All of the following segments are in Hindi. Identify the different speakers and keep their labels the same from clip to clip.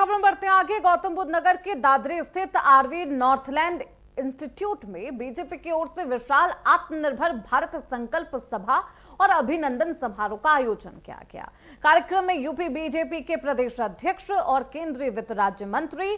Speaker 1: खबरों में बढ़ते हैं आगे। गौतम बुद्ध नगर के दादरी स्थित आरवी नॉर्थलैंड इंस्टीट्यूट में बीजेपी की ओर से विशाल आत्मनिर्भर भारत संकल्प सभा और अभिनंदन समारोह का आयोजन किया गया। कार्यक्रम में यूपी बीजेपी के प्रदेश अध्यक्ष और केंद्रीय वित्त राज्य मंत्री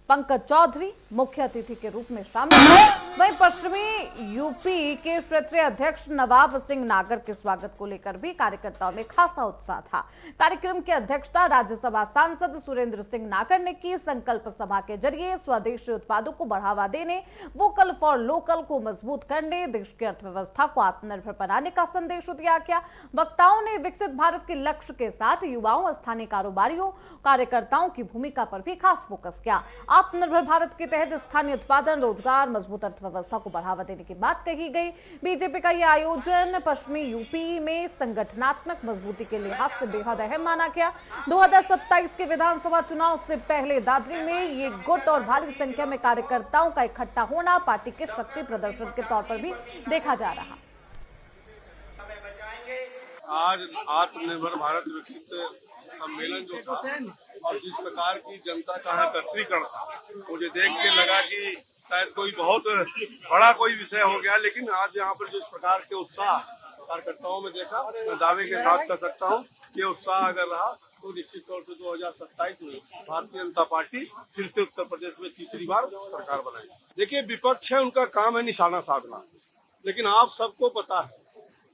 Speaker 1: पंकज चौधरी मुख्य अतिथि के रूप में शामिल हुए। वहीं पश्चिमी यूपी के क्षेत्रीय अध्यक्ष नवाब सिंह नागर के स्वागत को लेकर भी कार्यकर्ताओं में खासा उत्साह था। कार्यक्रम की अध्यक्षता राज्यसभा सांसद सुरेंद्र सिंह नागर ने की। संकल्प सभा के जरिए स्वदेशी उत्पादों को बढ़ावा देने, वोकल फॉर लोकल को मजबूत करने, देश की अर्थव्यवस्था को आत्मनिर्भर बनाने का संदेश दिया गया। वक्ताओं ने विकसित भारत के लक्ष्य के साथ युवाओं और स्थानीय कारोबारियों कार्यकर्ताओं की भूमिका पर भी खास फोकस किया। आत्मनिर्भर भारत के तहत स्थानीय उत्पादन, रोजगार, मजबूत अर्थव्यवस्था को बढ़ावा देने की बात कही गई। बीजेपी का यह आयोजन पश्चिमी यूपी में संगठनात्मक मजबूती के लिहाज से बेहद अहम माना गया। 2027 के विधानसभा चुनाव से पहले दादरी में ये गुट और भारी संख्या में कार्यकर्ताओं का इकट्ठा होना पार्टी के शक्ति प्रदर्शन के तौर पर भी देखा जा रहा।
Speaker 2: आज आत्मनिर्भर भारत विकसित सम्मेलन जो था और जिस प्रकार की जनता का एकत्रीकरण था, मुझे देख के लगा कि शायद कोई बहुत बड़ा कोई विषय हो गया, लेकिन आज यहाँ पर जिस प्रकार के उत्साह कार्यकर्ताओं में देखा, मैं दावे के साथ कह सकता हूँ कि उत्साह अगर रहा तो निश्चित तौर से 2027 में भारतीय जनता पार्टी फिर से उत्तर प्रदेश में तीसरी बार सरकार बनाएगी। देखिए, विपक्ष है, उनका काम है निशाना साधना, लेकिन आप सबको पता है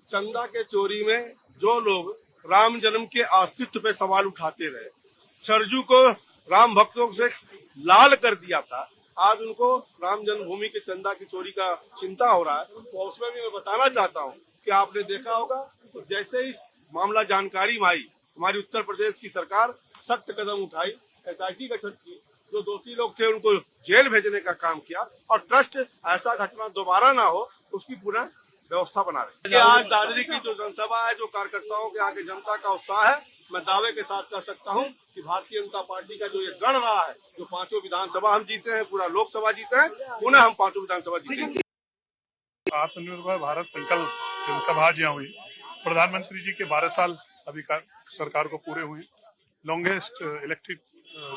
Speaker 2: चंदा के चोरी में जो लोग राम जन्म के अस्तित्व पे सवाल उठाते रहे, सरजू को राम भक्तों से लाल कर दिया था, आज उनको राम जन्मभूमि के चंदा की चोरी का चिंता हो रहा है। तो उसमें भी मैं बताना चाहता हूँ कि आपने देखा होगा तो जैसे इस मामला जानकारी में आई, हमारी उत्तर प्रदेश की सरकार सख्त कदम उठाई, SIT गठन की, जो दोषी लोग थे उनको जेल भेजने का काम किया और ट्रस्ट ऐसा घटना दोबारा ना हो उसकी पुनः व्यवस्था बना रहे। आज दादरी की जो जनसभा है, जो कार्यकर्ताओं के आगे जनता का उत्साह है, मैं दावे के साथ कह सकता हूं कि भारतीय जनता पार्टी का जो ये गण रहा है, जो 5 विधानसभा हम जीते हैं, पूरा लोकसभा जीते हैं, पुनः हम 5 विधानसभा जीतेंगे।
Speaker 3: आत्मनिर्भर भारत संकल्प जनसभा आज यहाँ हुई। प्रधानमंत्री जी के 12 साल अभी सरकार को पूरे हुए। लॉन्गेस्ट इलेक्टेड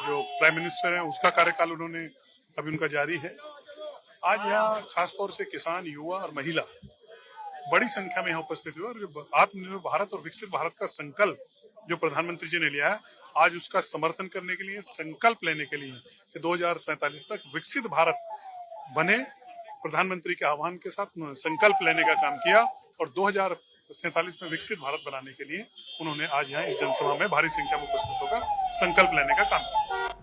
Speaker 3: जो प्राइम मिनिस्टर है उसका कार्यकाल उन्होंने अभी उनका जारी है। आज यहाँ खासतौर से किसान, युवा और महिला बड़ी संख्या में यहाँ उपस्थित हुए और जो आत्मनिर्भर भारत और विकसित भारत का संकल्प जो प्रधानमंत्री जी ने लिया है, आज उसका समर्थन करने के लिए, संकल्प लेने के लिए कि 2047 तक विकसित भारत बने, प्रधानमंत्री के आह्वान के साथ संकल्प लेने का काम किया और 2047 में विकसित भारत बनाने के लिए उन्होंने आज यहाँ इस जनसभा में भारी संख्या में उपस्थित होकर संकल्प लेने का काम किया।